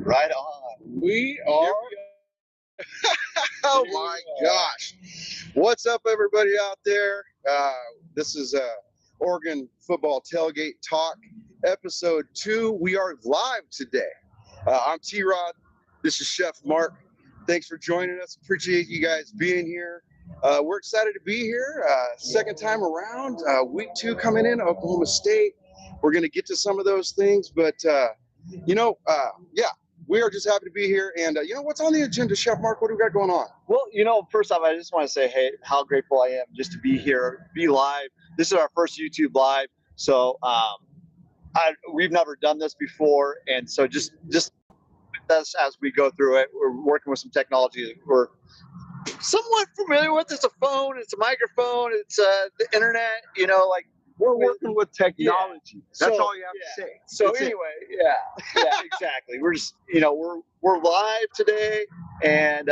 Right on. We are. Oh my gosh. What's up, everybody out there? This is Oregon Football Tailgate Talk, episode 2. We are live today. I'm T-Rod. This is Chef Marc. Thanks for joining us. Appreciate you guys being here. We're excited to be here. Second time around. Week 2 coming in, Oklahoma State. We're going to get to some of those things, but we are just happy to be here. And what's on the agenda, Chef Marc? What do we got going on? Well, first off, I just want to say, hey, how grateful I am just to be here, be live. This is our first YouTube live, so we've never done this before, and so just with us as we go through it. We're working with some technology that we're somewhat familiar with. It's a phone, it's a microphone, it's the internet. We're working with technology. Yeah. That's So, all you have to say. So That's it. anyway, yeah, exactly. We're just, we're live today, and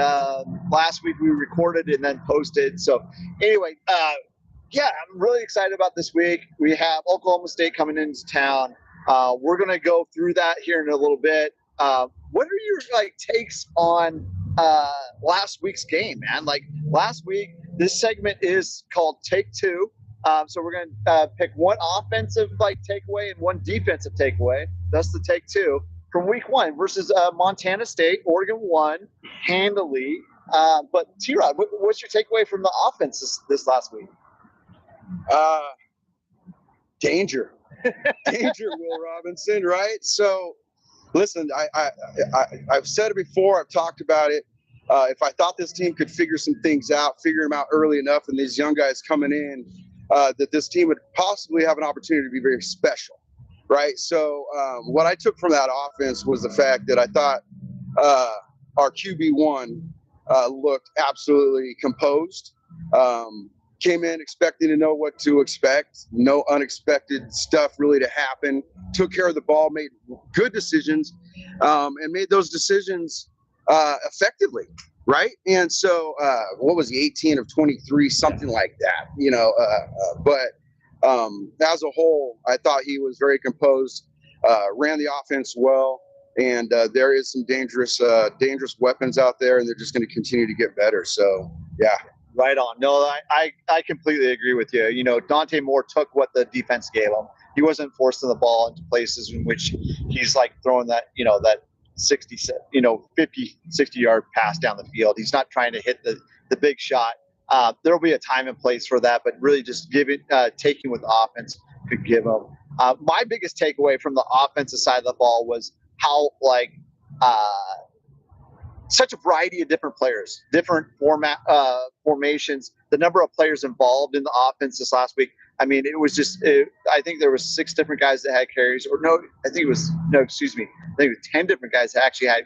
last week we recorded and then posted. So anyway, I'm really excited about this week. We have Oklahoma State coming into town. We're gonna go through that here in a little bit. What are your takes on last week's game, man? Last week, this segment is called Take Two. So we're going to pick one offensive takeaway and one defensive takeaway. That's the Take Two from week 1 versus Montana State. Oregon won handily. But T-Rod, what's your takeaway from the offense this last week? Danger, Will Robinson, right? So, listen, I've said it before. I've talked about it. If I thought this team could figure some things out, figure them out early enough, and these young guys coming in, that this team would possibly have an opportunity to be very special, right? So what I took from that offense was the fact that I thought our QB1 looked absolutely composed, came in expecting to know what to expect, no unexpected stuff really to happen, took care of the ball, made good decisions, and made those decisions effectively. Right. And so what was he, 18 of 23, something like that, but as a whole, I thought he was very composed, ran the offense well. And there is some dangerous weapons out there, and they're just going to continue to get better. So, yeah. Right on. No, I completely agree with you. Dante Moore took what the defense gave him. He wasn't forcing the ball into places in which he's throwing that, that 50, 60-yard pass down the field. He's not trying to hit the big shot. There'll be a time and place for that, but really just taking what the offense could give him. My biggest takeaway from the offensive side of the ball was how such a variety of different players, different formations, the number of players involved in the offense this last week. I mean, it was just, I think there was 6 different guys that had carries, I think it was 10 different guys that actually had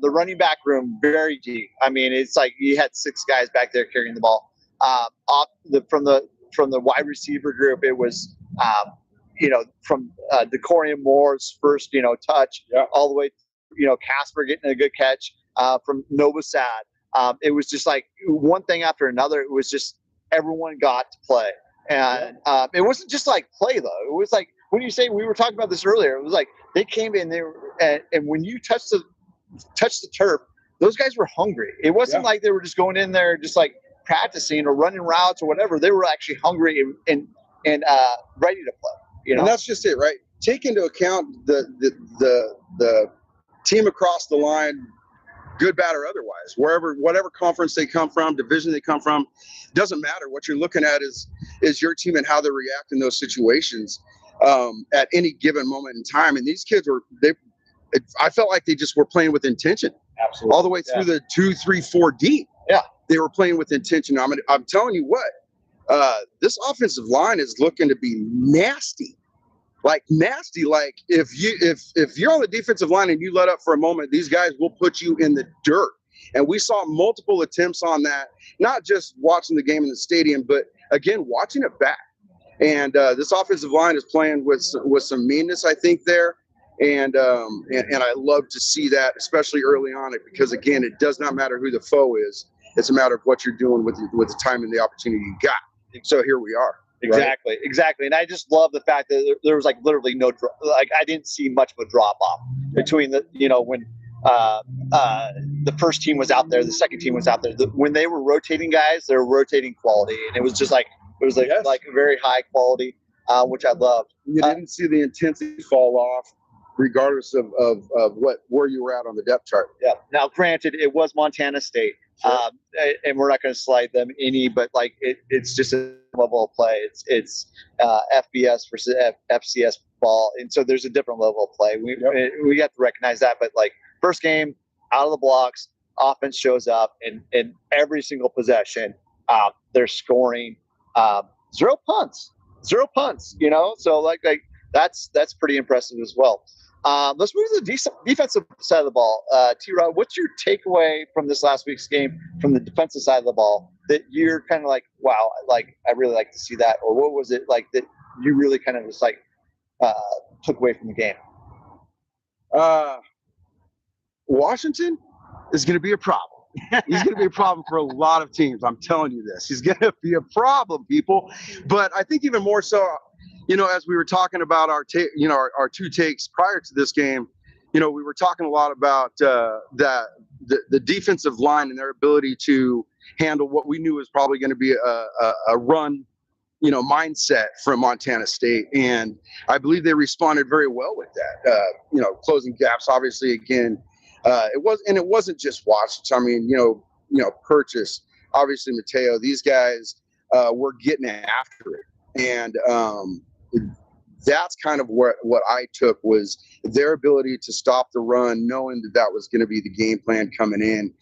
the running back room very deep. I mean, it's you had 6 guys back there carrying the ball. From the wide receiver group, it was, from Decorian Moore's first, touch, all the way, Casper getting a good catch from Novosad. It was just one thing after another. It was just everyone got to play. And it wasn't just play, though. It was when you say, we were talking about this earlier, it was they came in, and when you touch the turf, those guys were hungry. It wasn't like they were just going in there just practicing or running routes or whatever. They were actually hungry and ready to play. And that's just it, right? Take into account the team across the line, good, bad, or otherwise, whatever conference they come from, division they come from, doesn't matter. What you're looking at is your team and how they react in those situations at any given moment in time. And these kids I felt like they just were playing with intention. Absolutely. All the way through the 2, 3, 4 deep. Yeah. They were playing with intention. I'm telling you what, this offensive line is looking to be nasty. Nasty. If you're on the defensive line and you let up for a moment, these guys will put you in the dirt. And we saw multiple attempts on that, not just watching the game in the stadium, but again, watching it back. And this offensive line is playing with some meanness, I think, there. And I love to see that, especially early on, because again, it does not matter who the foe is. It's a matter of what you're doing with the time and the opportunity you got. So here we are. Exactly. And I just love the fact that there was like literally no like I didn't see much of a drop off between the when the first team was out there, the second team was out there. When they were rotating guys, they were rotating quality, and it was just like like very high quality, which I loved. You didn't see the intensity fall off, regardless of where you were at on the depth chart. Yeah. Now, granted, it was Montana State, Sure. and we're not going to slide them any, but like it's just a level of play. It's FBS versus FCS ball, and so there's a different level of play. We have to recognize that. But like first game, out of the blocks, offense shows up, and every single possession, they're scoring. Zero punts. So like that's pretty impressive as well. Let's move to the defensive side of the ball. T-Rod, what's your takeaway from this last week's game from the defensive side of the ball that you're kind of like, wow, like I really like to see that, or what was it like that you really kind of just like took away from the game? Washington is going to be a problem. He's going to be a problem for a lot of teams. I'm telling you this. He's going to be a problem, people. But I think even more so, as we were talking about our two takes prior to this game, we were talking a lot about the defensive line and their ability to handle what we knew was probably going to be a run, mindset from Montana State. And I believe they responded very well with that, closing gaps, obviously, again. It wasn't just Washington. I mean, Purchase, obviously Mateo. These guys were getting after it, and that's kind of what I took was their ability to stop the run, knowing that was going to be the game plan coming in,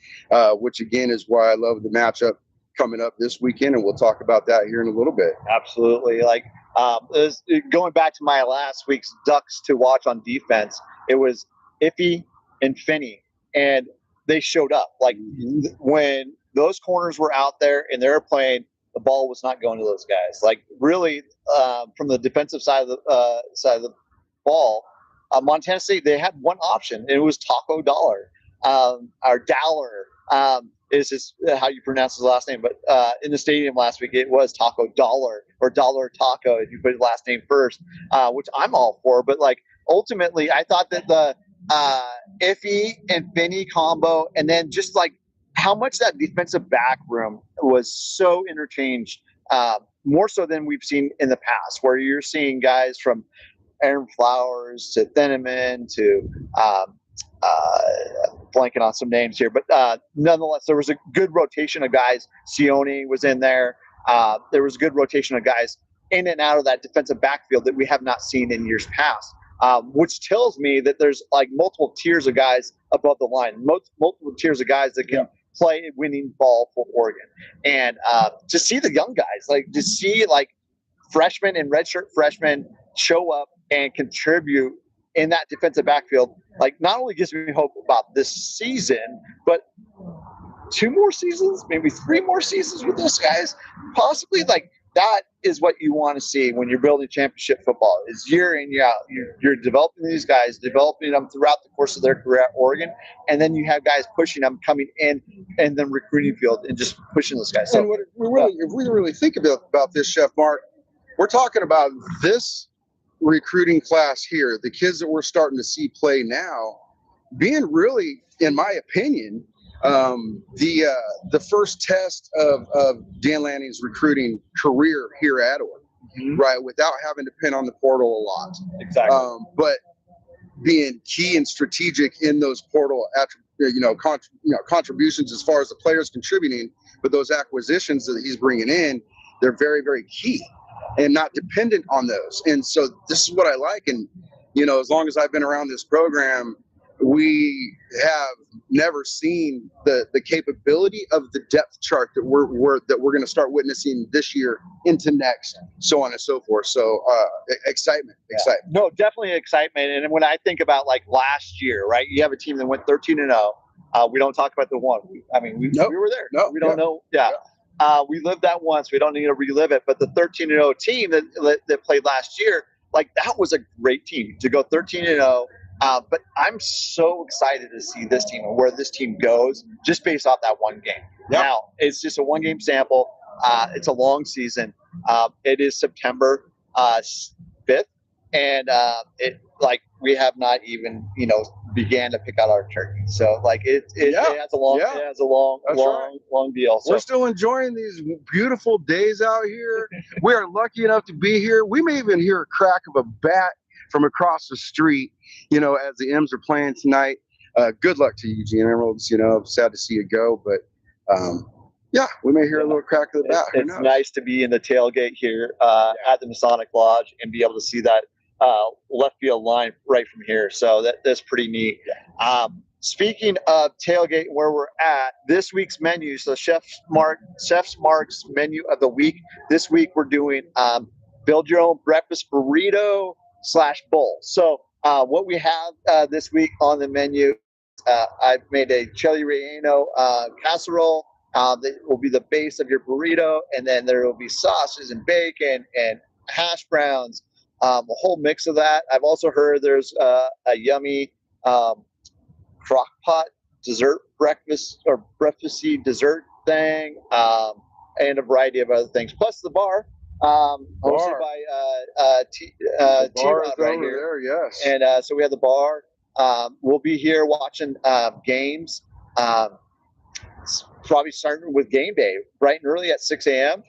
which again is why I love the matchup coming up this weekend, and we'll talk about that here in a little bit. Absolutely, like going back to my last week's Ducks to watch on defense, it was Iffy and Finney, and they showed up. Like when those corners were out there and they were playing, the ball was not going to those guys. Like really, from the defensive side of the ball, Montana State, they had one option, and it was Taco Dollar, or Dowler. Is just how you pronounce his last name, but in the stadium last week it was Taco Dollar or Dollar Taco if you put his last name first, which I'm all for. But like ultimately, I thought that the Iffy and Finney combo, and then just like how much that defensive back room was so interchanged, more so than we've seen in the past, where you're seeing guys from Aaron Flowers to Theneman to blanking on some names here, but nonetheless, there was a good rotation of guys. Sione was in there. There was a good rotation of guys in and out of that defensive backfield that we have not seen in years past. Which tells me that there's like multiple tiers of guys above the line, multiple tiers of guys that can play winning ball for Oregon. And to see the young guys, like to see like freshmen and redshirt freshmen show up and contribute in that defensive backfield, like not only gives me hope about this season, but 2 more seasons, maybe 3 more seasons with those guys, possibly. Like that is what you want to see when you're building championship football, is year in, year out. You're developing these guys, developing them throughout the course of their career at Oregon, and then you have guys pushing them, coming in, and then recruiting field and just pushing those guys. So, if we really think about this, Chef Marc, we're talking about this recruiting class here, the kids that we're starting to see play now, being really, in my opinion, the first test of Dan Lanning's recruiting career here at Oregon, right? Without having to depend on the portal a lot. Exactly. But being key and strategic in those portal, contributions as far as the players contributing, but those acquisitions that he's bringing in, they're very, very key and not dependent on those. And so this is what I like. And, as long as I've been around this program, we have never seen the capability of the depth chart that we're going to start witnessing this year into next, so on and so forth. So excitement. No, definitely excitement. And when I think about like last year, right, you have a team that went 13-0. We don't talk about the one. We were there. No, we don't know. Yeah. We lived that once. We don't need to relive it. But the 13-0 team that played last year, like that was a great team to go 13-0. But I'm so excited to see this team and where this team goes just based off that one game. Yep. Now, it's just a one-game sample. It's a long season. It is September 5th, and we have not even began to pick out our turkey. So it has a long long deal. So we're still enjoying these beautiful days out here. We are lucky enough to be here. We may even hear a crack of a bat from across the street, as the M's are playing tonight. Good luck to you, Gene Emeralds. Sad to see you go, but yeah, we may hear a little crack of the bat. It's nice to be in the tailgate here at the Masonic Lodge and be able to see that left field line right from here. So that's pretty neat. Speaking of tailgate, where we're at this week's menu, so Chef Marc's menu of the week. This week we're doing build your own breakfast burrito / bowl. So what we have this week on the menu, I've made a chili relleno casserole. That will be the base of your burrito, and then there will be sausages and bacon and hash browns, a whole mix of that. I've also heard there's a yummy crock pot dessert breakfasty dessert thing, and a variety of other things, plus the bar. Hosted by T-Rod right here. There, yes. And so we have the bar. We'll be here watching games. Probably starting with game day bright and early at 6 a.m.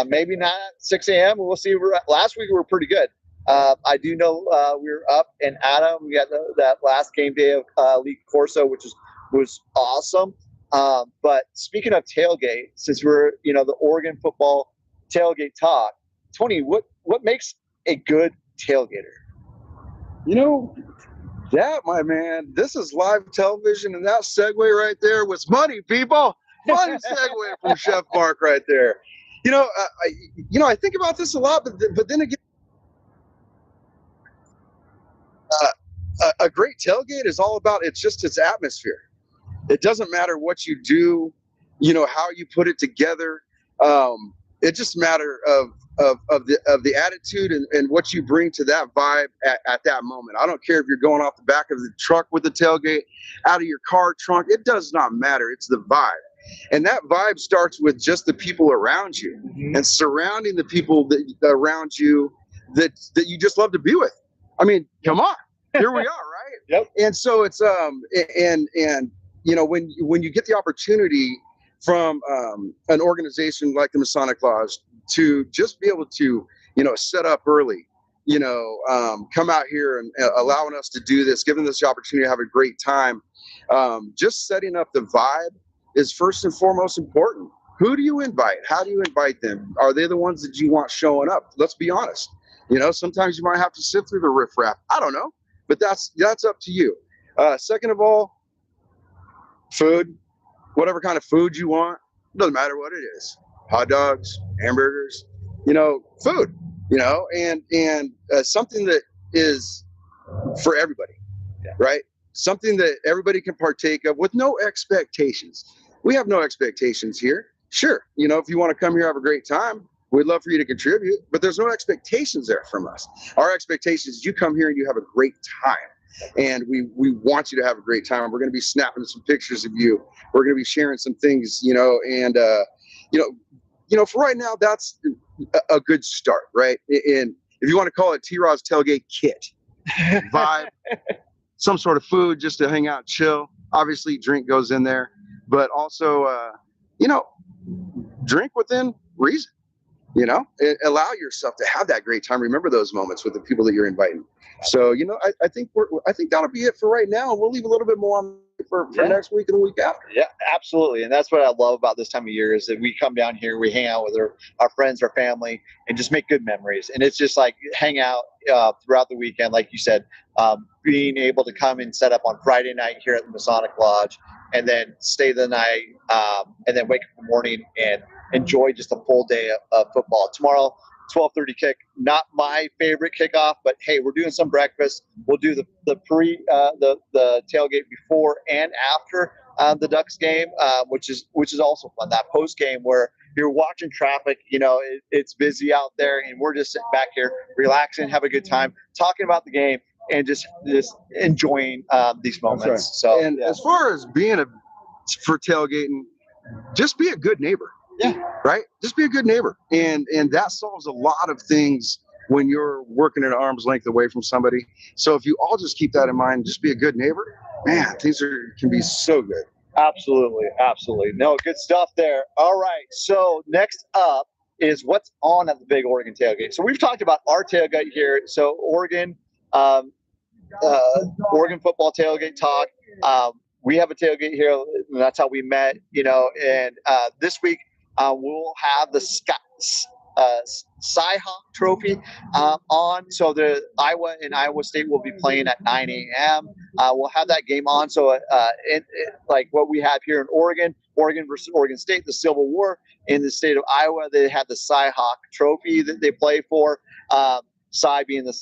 Maybe not at 6 a.m. We'll see. Last week we were pretty good. I do know we were up and Adam. We got that last game day of League Corso, which was awesome. But speaking of tailgate, since we're the Oregon football tailgate talk, Tony, what makes a good tailgater? That, my man, this is live television, and that segue right there was money, people. Money segue from Chef Marc right there. I think about this a lot, but then again, a great tailgate is all about its atmosphere. It doesn't matter what you do, how you put it together. It just matter of the attitude and what you bring to that vibe at that moment. I don't care if you're going off the back of the truck with the tailgate, out of your car trunk. It does not matter. It's the vibe. And that vibe starts with just the people around you, and surrounding the people around you that you just love to be with. I mean, come on, here we are, right? Yep. And so it's when you get the opportunity from an organization like the Masonic Lodge to just be able to set up early, come out here and allowing us to do this, giving us the opportunity to have a great time, just setting up the vibe is first and foremost important. Who do you invite? How do you invite them? Are they the ones that you want showing up? Let's be honest. Sometimes you might have to sift through the riffraff. I don't know, but that's up to you. Second of all, food, whatever kind of food you want, doesn't matter what it is. Hot dogs, hamburgers, food, and something that is for everybody, right? Something that everybody can partake of with no expectations. We have no expectations here. Sure, if you want to come here, have a great time, we'd love for you to contribute, but there's no expectations there from us. Our expectation is you come here and you have a great time. And we want you to have a great time. We're going to be snapping some pictures of you. We're going to be sharing some things, and for right now, that's a good start, right? And if you want to call it T-Rod's Tailgate Kit, vibe, some sort of food just to hang out, chill. Obviously, drink goes in there, but also, drink within reason. Allow yourself to have that great time. Remember those moments with the people that you're inviting. So, I think that'll be it for right now. We'll leave a little bit more on for next week and the week after. Yeah, absolutely. And that's what I love about this time of year is that we come down here, we hang out with our friends, our family, and just make good memories. And it's just like hang out throughout the weekend, like you said, being able to come and set up on Friday night here at the Masonic Lodge, and then stay the night, and then wake up in the morning and enjoy just a full day of football. Tomorrow, 12:30 kick. Not my favorite kickoff, but hey, we're doing some breakfast. We'll do the tailgate before and after the Ducks game, which is also fun. That post game where you're watching traffic, it's busy out there, and we're just sitting back here, relaxing, have a good time, talking about the game, and just enjoying these moments. Right. So, as far as being for tailgating, just be a good neighbor. Yeah. Right? Just be a good neighbor. And that solves a lot of things when you're working at arm's length away from somebody. So if you all just keep that in mind, just be a good neighbor, man, things can be so good. Absolutely. Absolutely. No, good stuff there. All right. So next up is what's on at the Big Oregon Tailgate. So we've talked about our tailgate here. So um, Oregon football tailgate talk. We have a tailgate here, and that's how we met, and this week we'll have the Cy-Hawk Trophy on. So the Iowa and Iowa State will be playing at 9 a.m. We'll have that game on. So like what we have here in Oregon versus Oregon State, the Civil War in the state of Iowa, they have the Cy-Hawk Trophy that they play for. Cy being the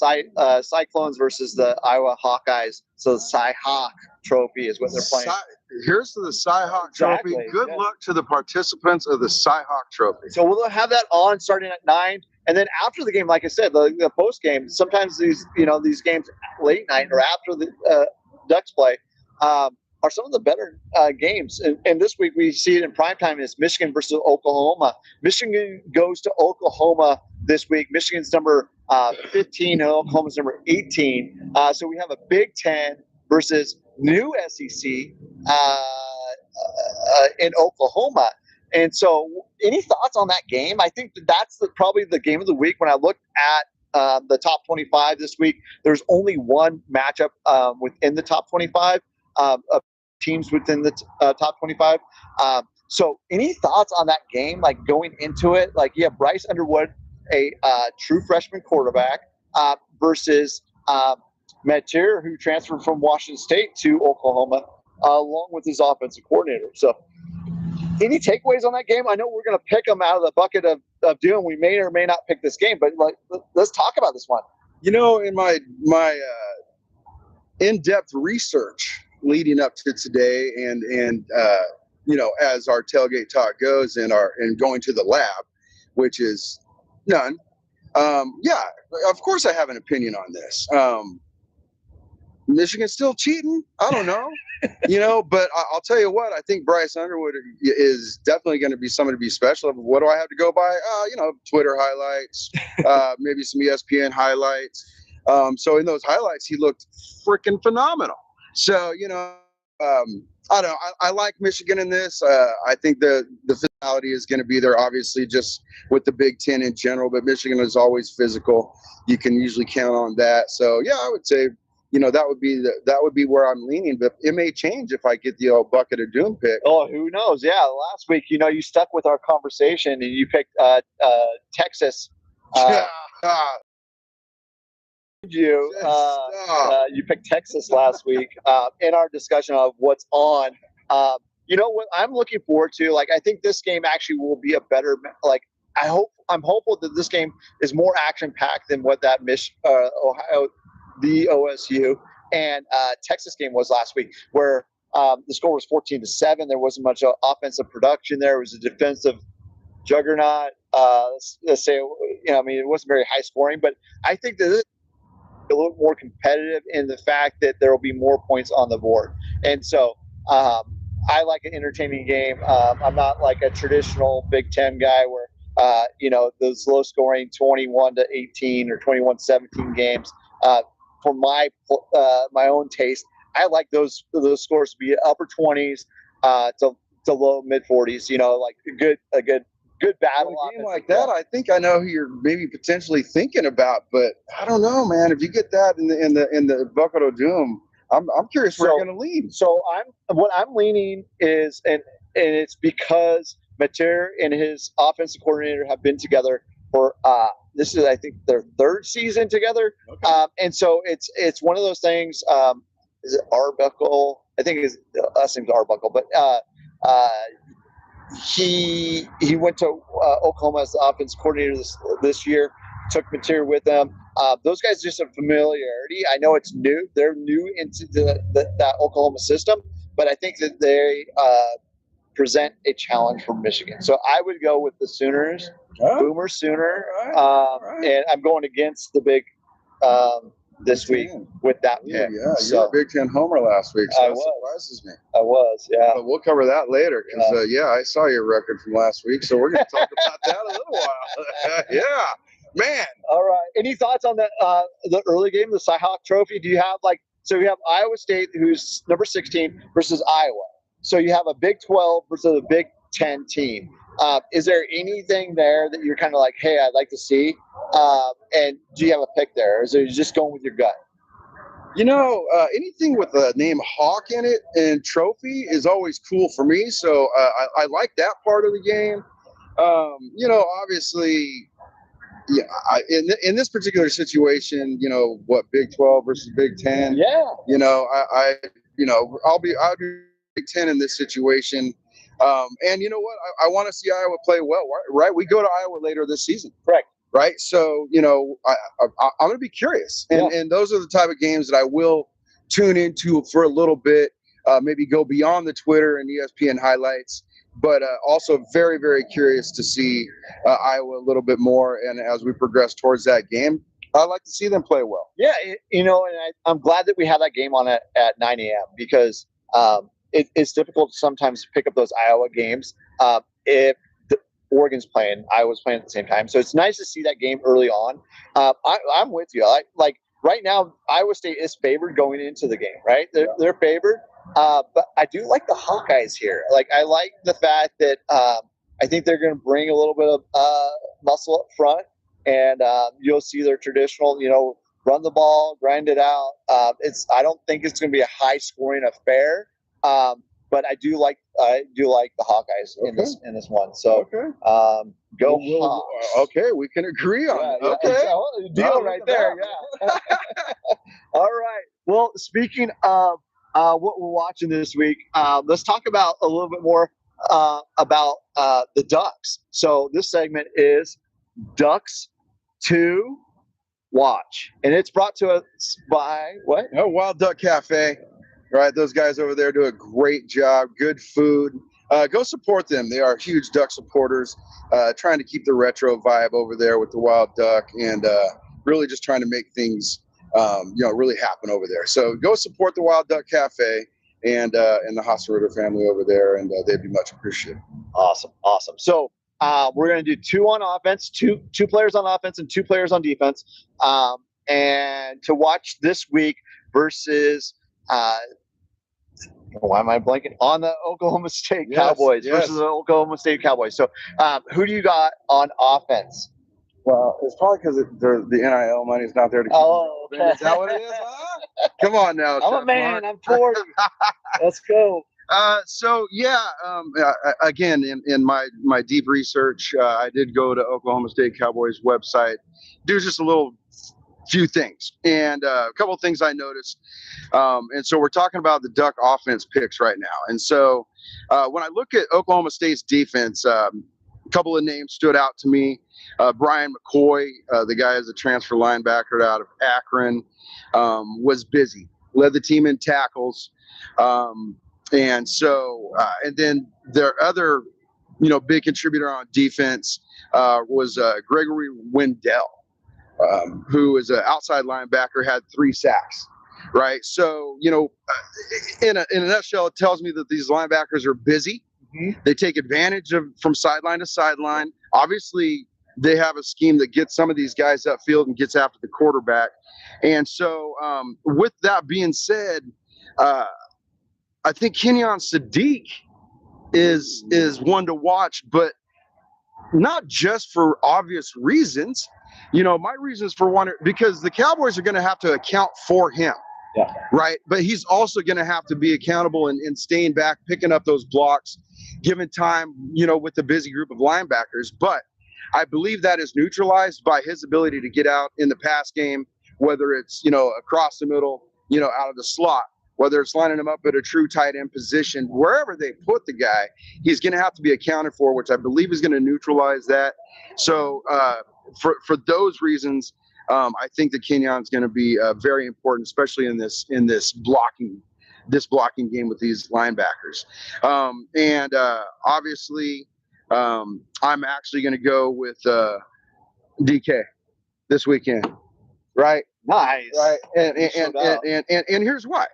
Cyclones versus the Iowa Hawkeyes. So the Cy-Hawk Trophy is what they're playing. Here's to the Cy-Hawk Trophy. Exactly. Good luck to the participants of the Cy-Hawk Trophy. So we'll have that on starting at 9. And then after the game, like I said, the post game, sometimes these games late night or after the Ducks play are some of the better games. And this week we see it in primetime is Michigan versus Oklahoma. Michigan goes to Oklahoma this week. Michigan's number 15 and Oklahoma's number 18. So we have a Big Ten versus new SEC in Oklahoma. And so any thoughts on that game? I think that's probably the game of the week. When I look at the top 25 this week, there's only one matchup within the top 25 of teams within the top 25. So any thoughts on that game, like going into it? Like you have Bryce Underwood, a true freshman quarterback, versus Metir, who transferred from Washington State to Oklahoma, along with his offensive coordinator. So any takeaways on that game? I know we're going to pick them out of the bucket of doom. We may or may not pick this game, but let's talk about this one. In my in-depth research leading up to today, and as our tailgate talk goes, and going to the lab, which is none. Yeah, of course I have an opinion on this. Michigan's still cheating. I don't know. But I'll tell you what, I think Bryce Underwood is definitely going to be somebody to be special. What do I have to go by? Twitter highlights, maybe some ESPN highlights. So in those highlights, he looked freaking phenomenal. So, I don't know. I like Michigan in this. I think the physicality is going to be there, obviously, just with the Big Ten in general. But Michigan is always physical. You can usually count on that. So, yeah, I would say, that would be where I'm leaning. But it may change if I get the old bucket of doom pick. Oh, who knows? Yeah, last week, you stuck with our conversation and you picked Texas. You picked Texas last week in our discussion of what's on. What I'm looking forward to, I think this game actually will be a better, I'm hopeful that this game is more action packed than what that the OSU and Texas game was last week, where the score was 14-7. There wasn't much offensive production there. It was a defensive juggernaut. Let's say, it wasn't very high scoring, but I think that this a little more competitive in the fact that there will be more points on the board. And so I like an entertaining game. I'm not like a traditional Big Ten guy where, those low scoring 21-18 or 21-17 games. For my own taste, I like those scores to be upper 20s to low mid 40s. Like a good battle. A game like that, I think I know who you're maybe potentially thinking about, but I don't know, man. If you get that in the bucket of doom, I'm curious where you're going to lean. So what I'm leaning is, and it's because Metir and his offensive coordinator have been together for this is, I think, their third season together. Okay. And so it's one of those things. Is it Arbuckle? I think it's us name's Arbuckle, but he went to Oklahoma as the offense coordinator this year. Took Metir with them. Those guys just have familiarity. I know it's new; they're new into that Oklahoma system, but I think that they present a challenge for Michigan. So I would go with the Sooners, Boomer Sooner, right. And I'm going against the big this Big week Ten. with that Ooh, pick. yeah, you So were a Big Ten homer last week, so I that was. surprises me. I was, yeah. But we'll cover that later because, I saw your record from last week, so we're going to talk about that a little while. Yeah, man. All right. Any thoughts on the early game, the Cy-Hawk Trophy? Do you have so we have Iowa State, who's number 16, versus Iowa. So you have a Big 12 versus a Big 10 team. Is there anything there that you're kind of like, hey, I'd like to see? And do you have a pick there, or is it just going with your gut? Anything with the name Hawk in it and trophy is always cool for me. So I like that part of the game. Obviously, yeah. In this particular situation, Big 12 versus Big 10. Yeah. I'll be Big 10 in this situation. And you know what? I want to see Iowa play well, right? We go to Iowa later this season. Correct. Right. So, I'm going to be curious. And those are the type of games that I will tune into for a little bit, maybe go beyond the Twitter and ESPN highlights, but also very, very curious to see Iowa a little bit more. And as we progress towards that game, I'd like to see them play well. Yeah. And I'm glad that we have that game on at 9 a.m. because it's difficult to sometimes pick up those Iowa games if Oregon's playing, Iowa's playing at the same time. So it's nice to see that game early on. I'm with you. Like right now, Iowa State is favored going into the game, right? They're favored. But I do like the Hawkeyes here. Like I like the fact that I think they're going to bring a little bit of muscle up front, and you'll see their traditional, run the ball, grind it out. I don't think it's going to be a high scoring affair. But I do like the Hawkeyes in this one. So go Hawks. Okay, we can agree on that. Okay, deal right there. Yeah. All right. Well, speaking of what we're watching this week, let's talk about a little bit more about the Ducks. So this segment is Ducks to Watch, and it's brought to us by what? Oh, Wild Duck Cafe. Right, those guys over there do a great job. Good food. Go support them. They are huge Duck supporters, trying to keep the retro vibe over there with the Wild Duck, and really just trying to make things, really happen over there. So go support the Wild Duck Cafe and the Hasserudder family over there, and they'd be much appreciated. Awesome. So we're going to do two on offense, two players on offense, and two players on defense, and to watch this week versus. Why am I blanking on the Oklahoma State Cowboys versus the Oklahoma State Cowboys? So, who do you got on offense? Well, it's probably because the NIL money is not there to keep. Oh, okay. Is that what it is? Huh? Come on now, I'm Chef a man. Marc. I'm 40. Let's go. Again, in my deep research, I did go to Oklahoma State Cowboys website, do just a few things, and a couple of things I noticed. And so we're talking about the Duck offense picks right now. And so when I look at Oklahoma State's defense, a couple of names stood out to me. Brian McCoy, the guy is a transfer linebacker out of Akron, was busy, led the team in tackles. And then their other, big contributor on defense was Gregory Wendell. Who is an outside linebacker, had 3 sacks, right? So, in a nutshell, it tells me that these linebackers are busy. Mm-hmm. They take advantage from sideline to sideline. Obviously, they have a scheme that gets some of these guys upfield and gets after the quarterback. And so, with that being said, I think Kenyon Sadiq is one to watch, but not just for obvious reasons. My reasons for one, because the Cowboys are going to have to account for him, right? But he's also going to have to be accountable and staying back, picking up those blocks, given time, with the busy group of linebackers. But I believe that is neutralized by his ability to get out in the pass game, whether it's, across the middle, out of the slot, whether it's lining him up at a true tight end position, wherever they put the guy, he's going to have to be accounted for, which I believe is going to neutralize that. So, for those reasons, I think that Kenyon's going to be very important, especially in this blocking game with these linebackers. Obviously, I'm actually going to go with DK this weekend. right? Nice. Right. And He and showed and, up. and here's why.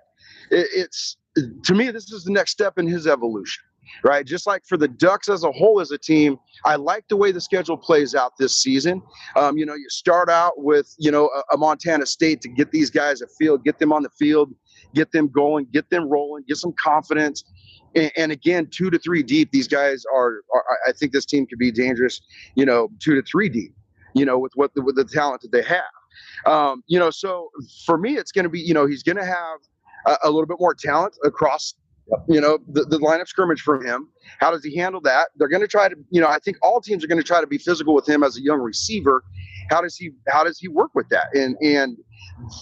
It's to me, this is the next step in his evolution, right? Just like for the Ducks as a whole as a team, I like the way the schedule plays out this season. You start out with a Montana State to get these guys a field, get them on the field, get them going, get them rolling, get some confidence. And again, 2 to 3 deep, these guys are. I think this team could be dangerous. 2 to 3 deep. With the talent that they have. So for me, it's going to be, he's going to have a little bit more talent across, the line of scrimmage from him. How does he handle that? They're going to try to, I think all teams are going to try to be physical with him as a young receiver. How does he work with that? And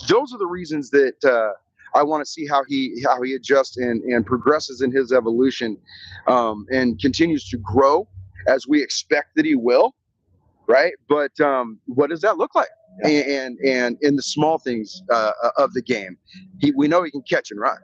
those are the reasons that I want to see how he adjusts and progresses in his evolution, and continues to grow as we expect that he will. Right. But what does that look like? Yeah. And in the small things of the game, we know he can catch and run,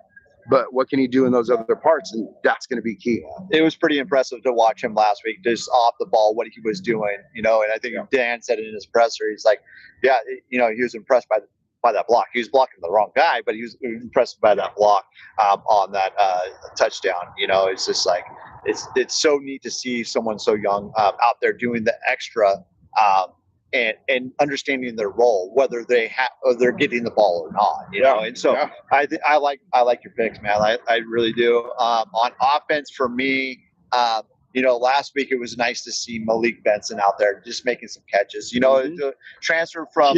but what can he do in those other parts? And that's going to be key. It was pretty impressive to watch him last week, just off the ball, what he was doing, and I think Dan said it in his presser. He's like, yeah, he was impressed by that block. He was blocking the wrong guy, but he was impressed by that block on that touchdown. It's just like, it's so neat to see someone so young out there doing the extra and understanding their role, whether they're getting the ball or not. And so I like your picks, man. I really do. On offense, for me, last week it was nice to see Malik Benson out there just making some catches. The transfer from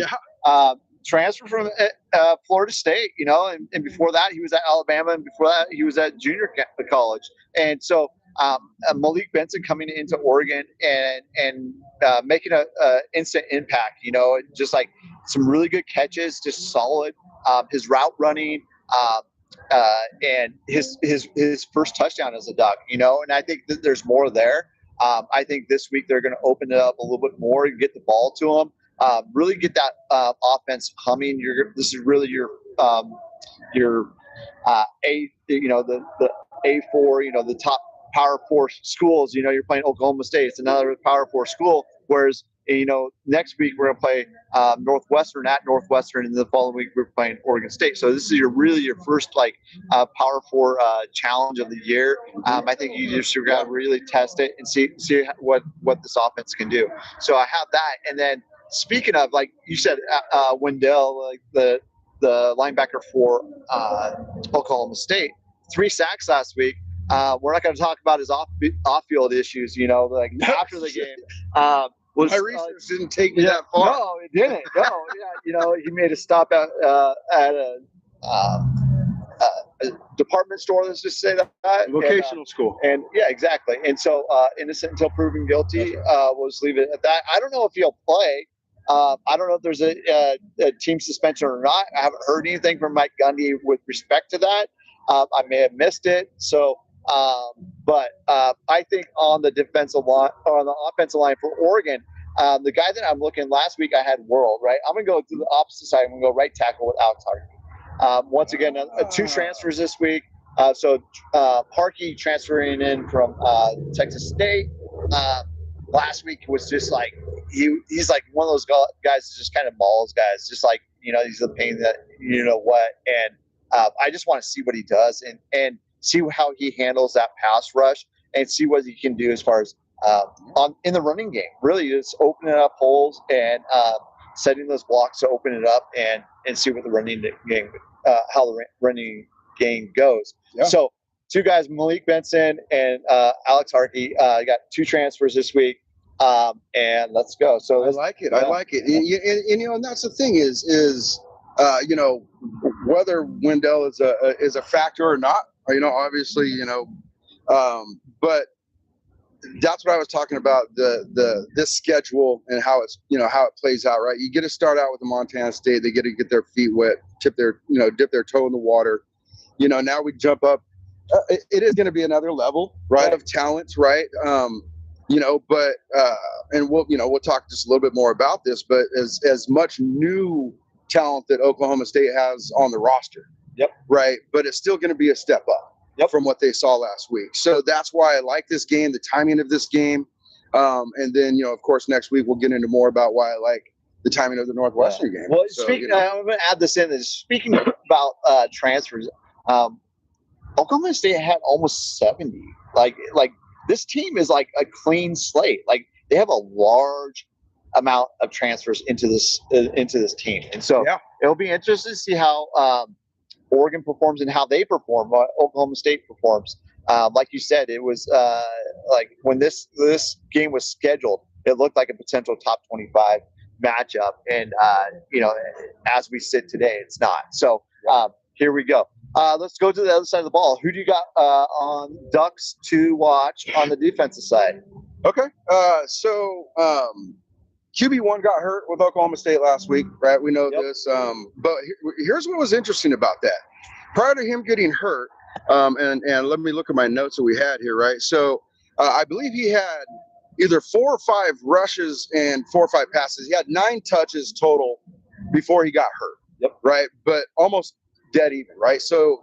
Florida State, and before that he was at Alabama, and before that he was at junior college. And so Malik Benson coming into Oregon and making a instant impact, just like some really good catches, just solid. His route running, and his first touchdown as a Duck, and I think that there's more there. I think this week they're going to open it up a little bit more and get the ball to him. Really get that offense humming. This is really your the A4, the top Power 4 schools. You're playing Oklahoma State. It's another Power 4 school. Whereas, next week we're going to play Northwestern at Northwestern, and the following week we're playing Oregon State. So this is your first Power 4 challenge of the year. I think you're going to really test it and see what this offense can do. So I have that. And then speaking of, like you said, Wendell, like the linebacker for Oklahoma State, 3 sacks last week. We're not going to talk about his off-field issues, after the game. My research didn't take me that far. No, it didn't. No, yeah, he made a stop at a department store. Let's just say that. Vocational school. And yeah, exactly. And so innocent until proven guilty. We'll just leave it at that. I don't know if he'll play. I don't know if there's a team suspension or not. I haven't heard anything from Mike Gundy with respect to that. I may have missed it. So, but I think on the defensive line, or on the offensive line for Oregon, the guy that I'm looking last week, I had World, right? I'm going to go to the opposite side. I'm going to go right tackle with Alex Harkey. Once again, 2 transfers this week. So Harkey transferring in from Texas State. Last week was just like, he's like one of those guys that just kind of mauls guys, just like, he's a pain that, and I just want to see what he does and see how he handles that pass rush and see what he can do as far as in the running game. Really just opening up holes and setting those blocks to open it up and see what the running game, how the running game goes. Yeah. So 2 guys, Malik Benson and Alex Harkey, got 2 transfers this week. And let's go. So I like it. I like it. And that's the thing is whether Wendell is a factor or not, obviously, but that's what I was talking about, this schedule and how it's, how it plays out, right? You get to start out with the Montana State. They get to get their feet wet, dip their toe in the water. Now we jump up. It is going to be another level, right, of talent, right? But and we'll talk just a little bit more about this, but as much new talent that Oklahoma State has on the roster. Yep. Right. But it's still going to be a step up from what they saw last week. So that's why I like this game, the timing of this game. And then, of course, next week we'll get into more about why I like the timing of the Northwestern game. Well, So, speaking, I'm going to add this in. Speaking about transfers, Oklahoma State had almost 70. Like this team is like a clean slate. Like they have a large amount of transfers into this team, and so it'll be interesting to see how Oregon performs and how they perform. Oklahoma State performs. Like you said, it was like when this game was scheduled, it looked like a potential top 25 matchup, and as we sit today, it's not. So here we go. Let's go to the other side of the ball. Who do you got on Ducks to watch on the defensive side? Okay. So QB1 got hurt with Oklahoma State last week, right? We know this. But here's what was interesting about that. Prior to him getting hurt, and let me look at my notes that we had here, right? So I believe he had either 4 or 5 rushes and 4 or 5 passes. He had 9 touches total before he got hurt, right? But almost dead even, right? So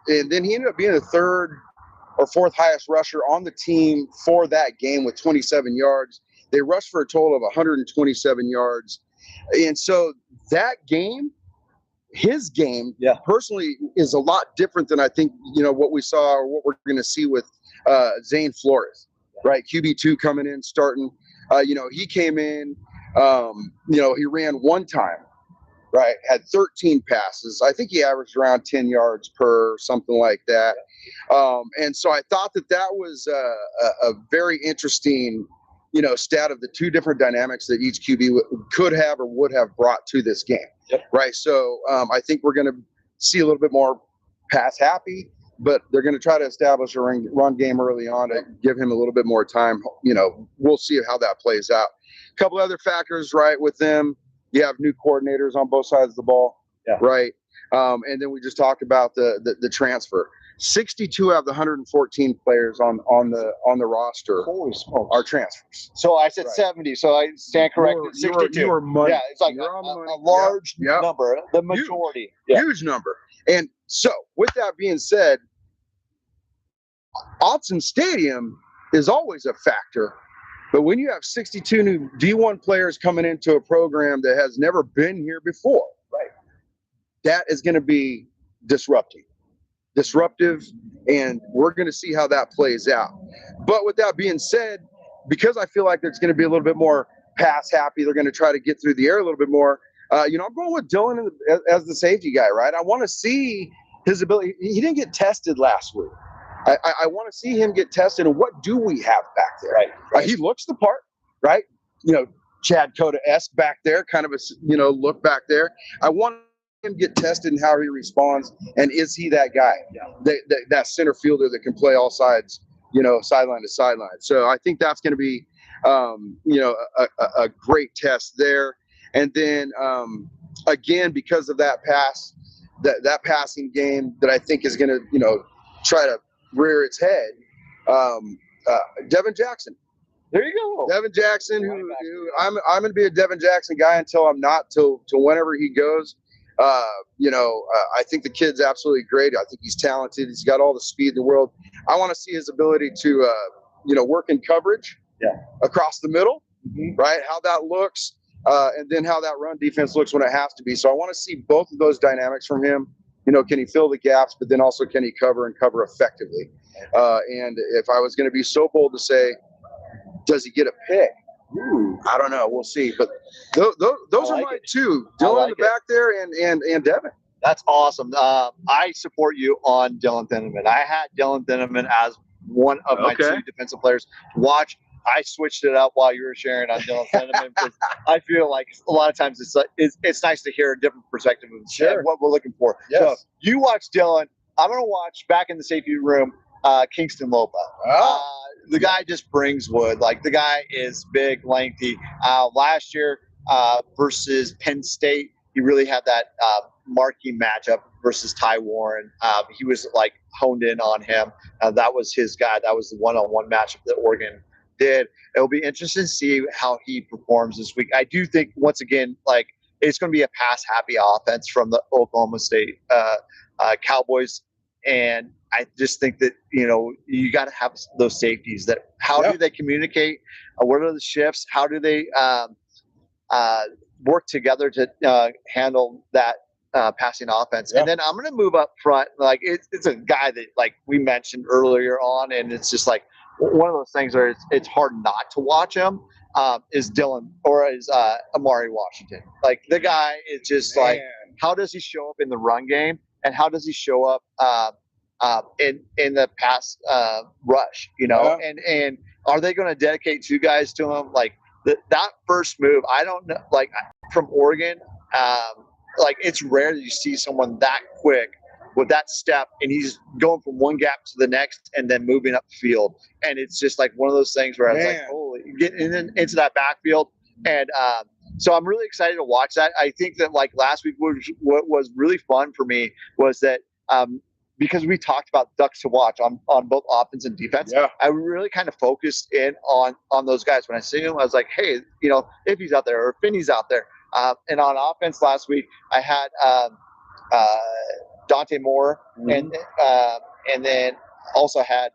and then he ended up being the 3rd or 4th highest rusher on the team for that game with 27 yards. They rushed for a total of 127 yards. And so that game, his game, personally, is a lot different than I think, what we saw or what we're going to see with Zane Flores, right? QB2 coming in, starting. He came in, he ran 1 time, right? Had 13 passes. I think he averaged around 10 yards per, something like that. And so I thought that was a very interesting, stat of the 2 different dynamics that each QB could have or would have brought to this game, right? So I think we're going to see a little bit more pass happy, but they're going to try to establish a run game early on to give him a little bit more time. We'll see how that plays out. A couple other factors, right, with them. You have new coordinators on both sides of the ball, right? And then we just talked about the transfer. 62 out of the 114 players on the roster are transfers. So I said 70. So I stand corrected. 62. You were money. Yeah, it's like a large number, the majority. Huge number. And so, with that being said, Autzen Stadium is always a factor. But when you have 62 new D1 players coming into a program that has never been here before, right, that is going to be disruptive, and we're going to see how that plays out. But with that being said, because I feel like there's going to be a little bit more pass happy, they're going to try to get through the air a little bit more. I'm going with Dylan as the safety guy, right? I want to see his ability. He didn't get tested last week. I want to see him get tested, and what do we have back there? Right. He looks the part, right? Chad Cota-esque back there, kind of a look back there. I want him get tested and how he responds, and is he that guy, that center fielder that can play all sides, sideline to sideline. So I think that's going to be, a great test there. And then again, because of that that passing game that I think is going to, try to rear its head. Devin Jackson. There you go. Devin Jackson, who I'm going to be a Devin Jackson guy until I'm not, till whenever he goes. I think the kid's absolutely great. I think he's talented. He's got all the speed in the world. I want to see his ability to, work in coverage across the middle, right? How that looks, and then how that run defense looks when it has to be. So I want to see both of those dynamics from him. Can he fill the gaps, but then also can he cover effectively? And if I was going to be so bold to say, does he get a pick? I don't know. We'll see. But those are my 2. Dylan in the back there and Devin. That's awesome. I support you on Dylan Thineman. I had Dylan Thineman as one of my 2 defensive players to watch. I switched it up while you were sharing on Dylan Thineman because I feel like a lot of times it's nice to hear a different perspective of what we're looking for. Yes. So you watch Dylan. I'm going to watch back in the safety room Kingston Lopa. The guy just brings wood. Like, the guy is big, lengthy. Last year versus Penn State, he really had that marquee matchup versus Ty Warren. He was honed in on him. That was his guy. That was the one-on-one matchup that Oregon did. It'll be interesting to see how he performs this week. I do think, once again, it's going to be a pass-happy offense from the Oklahoma State Cowboys. And I just think that, you got to have those safeties how do they communicate? What are the shifts? How do they work together to handle that passing offense. Yeah. And then I'm going to move up front. Like it's a guy that like we mentioned earlier on, and it's just like one of those things where it's hard not to watch him. Is Dylan or is Amari Washington? Like the guy is just like, how does he show up in the run game, and how does he show up in the pass rush? You know, and are they going to dedicate two guys to him? Like that first move, I don't know. Like from Oregon, like it's rare that you see someone that quick with that step, and he's going from one gap to the next and then moving up the field. And it's just like one of those things where I was like, holy, getting into that backfield. And so I'm really excited to watch that. I think that like last week, what was really fun for me was that because we talked about ducks to watch on both offense and defense, I really kind of focused in on those guys. When I see him, I was like, hey, you know, if he's out there or if Finney's out there. And on offense last week, I had Dante Moore, and then also had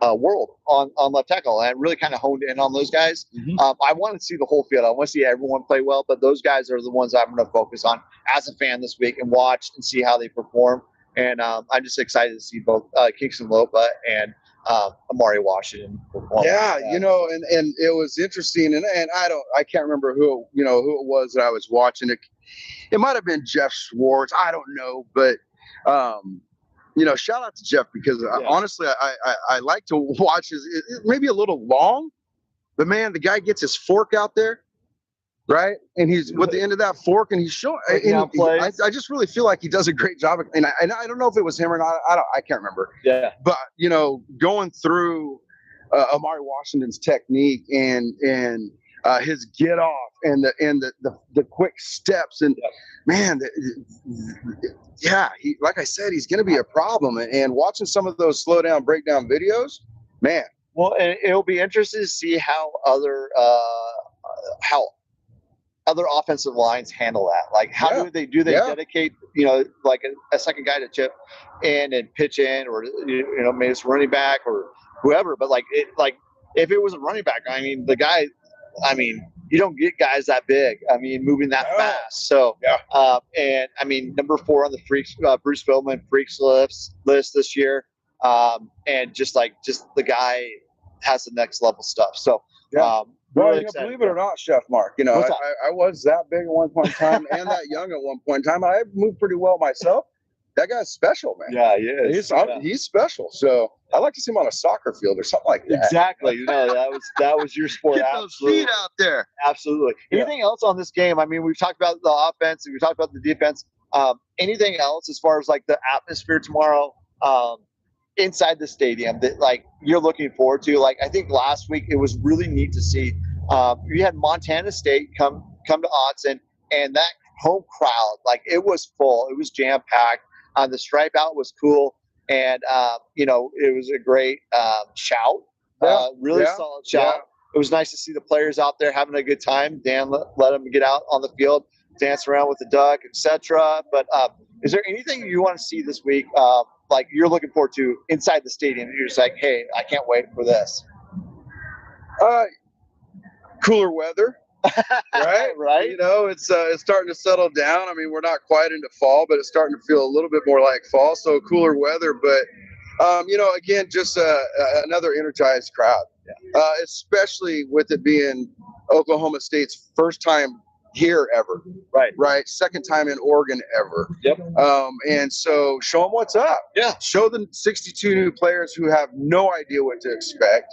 World on left tackle, and I really kind of honed in on those guys. I want to see the whole field. I want to see everyone play well, but those guys are the ones I'm going to focus on as a fan this week and watch and see how they perform. And I'm just excited to see both Kingston Lopa and Amari Washington perform. Yeah, you know, and it was interesting, and I can't remember who it was that I was watching it. It might have been Jeff Schwartz. I don't know, but you know, shout out to Jeff because honestly, I like to watch his. It maybe a little long, but man, the guy gets his fork out there, right? And he's with the end of that fork, and he's showing. I just really feel like he does a great job. And I don't know if it was him or not. I can't remember. Yeah. But you know, going through Amari Washington's technique and his get off and the quick steps and man, he, like I said, he's going to be a problem. And watching some of those slow down, breakdown videos, man. Well, and it'll be interesting to see how other offensive lines handle that. Like, how do they dedicate, you know, like a second guy to chip in and pitch in, or you know, maybe it's running back or whoever. But like if it was a running back, I mean, the guy, I mean, you don't get guys that big. I mean, moving that fast. So, and I mean, number 4 on the freaks, Bruce Feldman freaks list this year. And just the guy has the next level stuff. So, well, you know, believe it or not, Chef Marc, you know, I was that big at one point in time and that young at one point in time. I moved pretty well myself. That guy's special, man. Yeah, he is. He's special. So I like to see him on a soccer field or something like that. Exactly. You know, that was your sport. Get those feet out there. Absolutely. Anything else on this game? I mean, we've talked about the offense and we've talked about the defense. Anything else as far as like the atmosphere tomorrow inside the stadium that like you're looking forward to? Like, I think last week it was really neat to see. You had Montana State come to Autzen, and that home crowd, like it was full. It was jam packed. The stripe out was cool, and you know, it was a great shout. Really solid shout. It was nice to see the players out there having a good time. Dan let them get out on the field, dance around with the duck, etc. But is there anything you want to see this week, like you're looking forward to inside the stadium? You're just like, hey, I can't wait for this. Cooler weather. Right. You know, it's starting to settle down. I mean, we're not quite into fall, but it's starting to feel a little bit more like fall. So cooler weather, but you know, again, just another energized crowd, especially with it being Oklahoma State's first time here ever. Right. Second time in Oregon ever. And so show them what's up. Show the 62 new players who have no idea what to expect,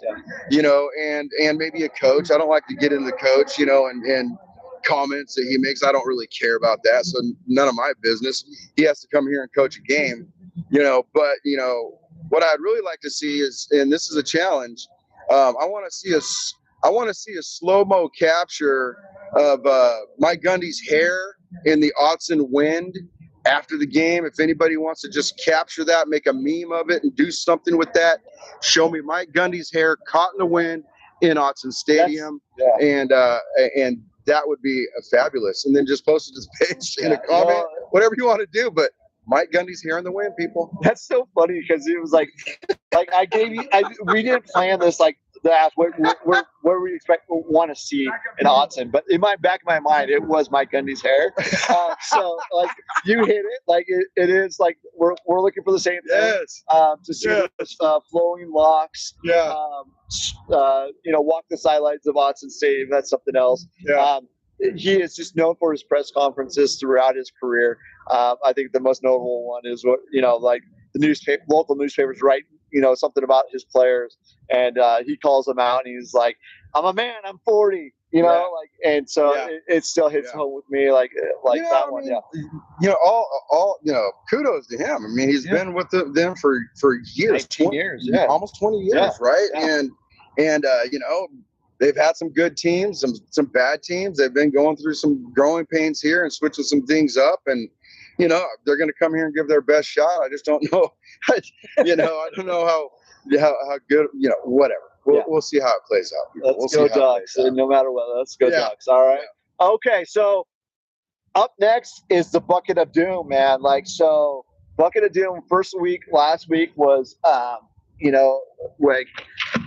you know, and maybe a coach. I don't like to get into the coach, you know, and comments that he makes. I don't really care about that. So none of my business. He has to come here and coach a game, you know, but you know, what I'd really like to see is, and this is a challenge. I want to see a slow-mo capture of Mike Gundy's hair in the Autzen wind after the game. If anybody wants to just capture that, make a meme of it and do something with that, show me Mike Gundy's hair caught in the wind in Autzen Stadium. And that would be fabulous. And then just post it to the page in a comment, whatever you want to do. But Mike Gundy's hair in the wind, people. That's so funny because it was like I gave you, we didn't plan this like to ask what we want to see in Autzen, but in my back of my mind, it was Mike Gundy's hair. So like you hit it, like it is like we're looking for the same thing. Yes. To see those flowing locks. Yeah. Walk the sidelines of Autzen Stadium. That's something else. Yeah. He is just known for his press conferences throughout his career. I think the most notable one is like the local newspapers write, something about his players, and he calls them out, and he's like, "I'm a man. I'm 40." And so it still hits home with me, like that one. All kudos to him. I mean, he's been with them for years, 19 years, almost 20 years, right? Yeah. And they've had some good teams, some bad teams. They've been going through some growing pains here and switching some things up, and they're going to come here and give their best shot. I just don't know, I don't know how good, whatever. We'll see how it plays out. Let's go Ducks. No matter what, let's go Ducks. All right. Yeah. Okay, so up next is the Bucket of Doom, man. Bucket of Doom. Last week was, like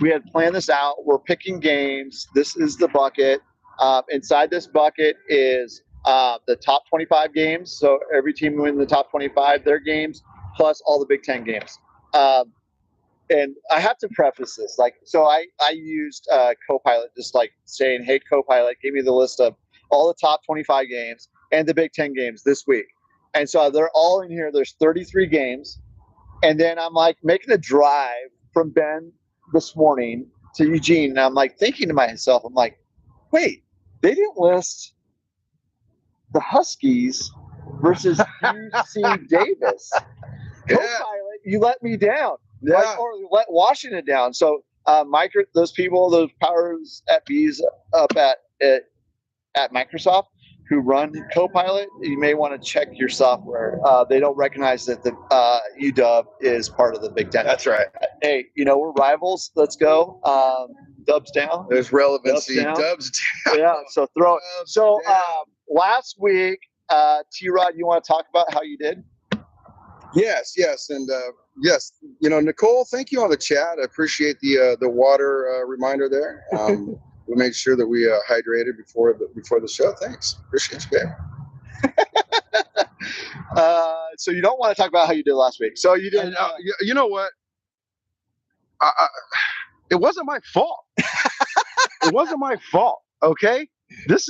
we had planned this out. We're picking games. This is the bucket. Inside this bucket is the top 25 games. So every team win the top 25, their games, plus all the Big Ten games. And I have to preface this, I used Copilot, just like saying, "Hey, Copilot, give me the list of all the top 25 games and the Big Ten games this week." And so they're all in here. There's 33 games. And then I'm like making a drive from Bend this morning to Eugene. And I'm like thinking to myself, I'm like, wait, they didn't list the Huskies versus UC Davis. Copilot, you let me down. Or let Washington down. So those powers at B's up at Microsoft who run Copilot, you may want to check your software. They don't recognize that the UW is part of the Big Ten. That's right. Hey, we're rivals. Let's go. Dubs down. There's relevancy. Dubs down. Yeah. So throw it. So last week, T-Rod, you want to talk about how you did? Yes, and yes, Nicole, thank you on the chat. I appreciate the water reminder there. We made sure that we hydrated before the show. Thanks, appreciate you, babe. So you don't want to talk about how you did last week. So you did. You know what? It wasn't my fault. It wasn't my fault. Okay, this.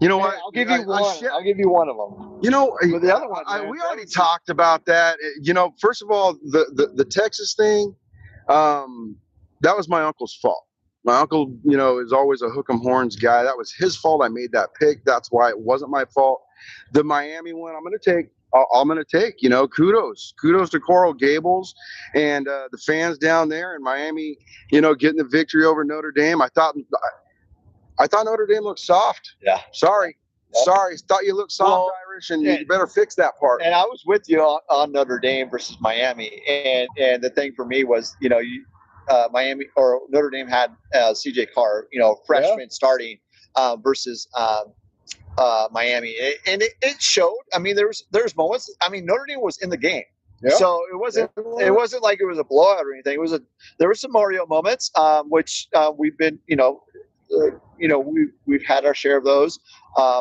You know what? I'll give you one. I'll give you one of them. But the other one. We already talked about that. First of all, the Texas thing, that was my uncle's fault. My uncle, is always a hook 'em horns guy. That was his fault. I made that pick. That's why it wasn't my fault. The Miami one, I'm going to take. Kudos to Coral Gables and the fans down there in Miami. Getting the victory over Notre Dame. I thought Notre Dame looked soft. Yeah. Sorry. Thought you looked soft, Irish, and you better fix that part. And I was with you on Notre Dame versus Miami, and the thing for me was, Miami or Notre Dame had CJ Carr, freshman starting versus Miami, and it showed. I mean, there's moments. I mean, Notre Dame was in the game. Yeah. So it wasn't like it was a blowout or anything. There were some Mario moments, which we've been, we've had our share of those.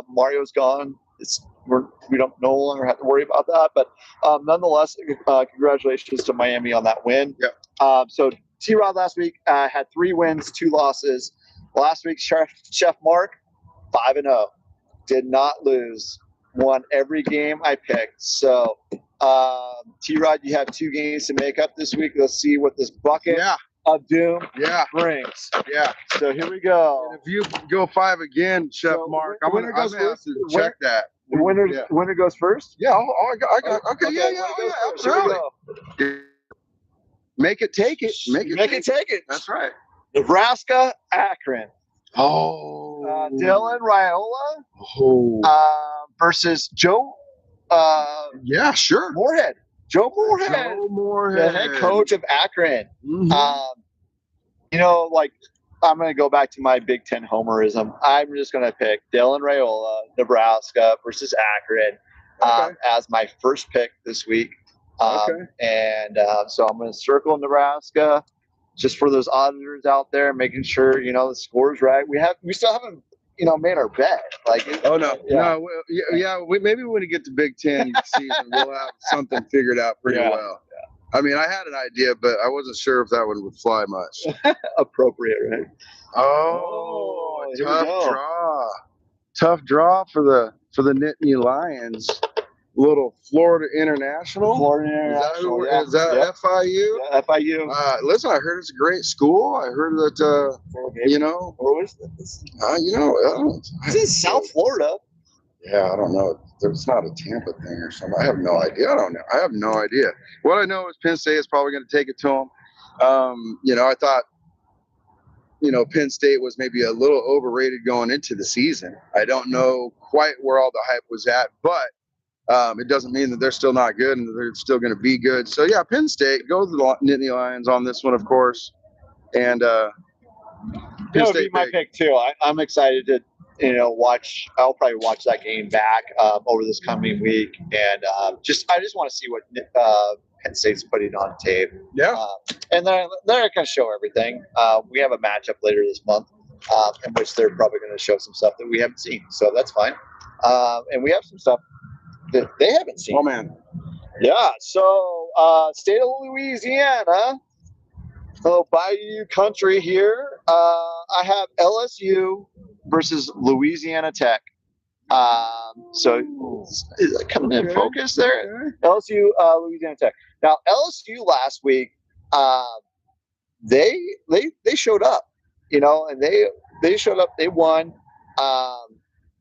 Mario's gone. We don't no longer have to worry about that. But nonetheless, congratulations to Miami on that win. Yeah. So T-Rod last week had 3 wins, 2 losses. Last week, Chef Marc, 5-0, did not lose. Won every game I picked. So T-Rod, you have 2 games to make up this week. Let's see what this bucket. Of doom brings. Yeah. So here we go. And if you go 5 again, Chef Marc, I'm gonna have to check that. Winner goes first? Yeah. Okay. Yeah. Absolutely. Make it take it. Make it take it. That's right. Nebraska, Akron. Oh. Dylan Raiola. Oh. Versus Joe. Yeah. Sure. Moorhead. Joe Moorhead, the head coach of Akron. Mm-hmm. I'm going to go back to my Big Ten homerism. I'm just going to pick Dylan Raiola, Nebraska versus Akron as my first pick this week. So I'm going to circle Nebraska. just for those auditors out there, making sure the score's right. We still haven't made our bet. Like, Oh no, yeah. no, maybe when we get to Big Ten season, we'll have something figured out pretty well. Yeah. I mean, I had an idea, but I wasn't sure if that one would fly much. Appropriate, right? Tough draw for the Nittany Lions. Little Florida International. Is that yep. FIU? Yeah, FIU. Listen, I heard it's a great school. I heard that Where is this? It's in South Florida. Yeah, I don't know. It's not a Tampa thing or something. I have no idea. I don't know. I have no idea. What I know is Penn State is probably going to take it to them. I thought, Penn State was maybe a little overrated going into the season. I don't know quite where all the hype was at, but it doesn't mean that they're still not good and that they're still going to be good. So, yeah, Penn State, go to the Nittany Lions on this one, of course. And that would be my pick, too. I'm excited to, watch. I'll probably watch that game back over this coming week. And I just want to see what Penn State's putting on tape. Yeah. And they're going to show everything. We have a matchup later this month in which they're probably going to show some stuff that we haven't seen. So that's fine. And we have some stuff that they haven't seen. Oh, man. Yeah. So state of Louisiana. Oh, Bayou Country here. I have LSU versus Louisiana Tech. So is that coming in focus there? LSU, Louisiana Tech. Now LSU last week, they showed up, and they showed up. They won,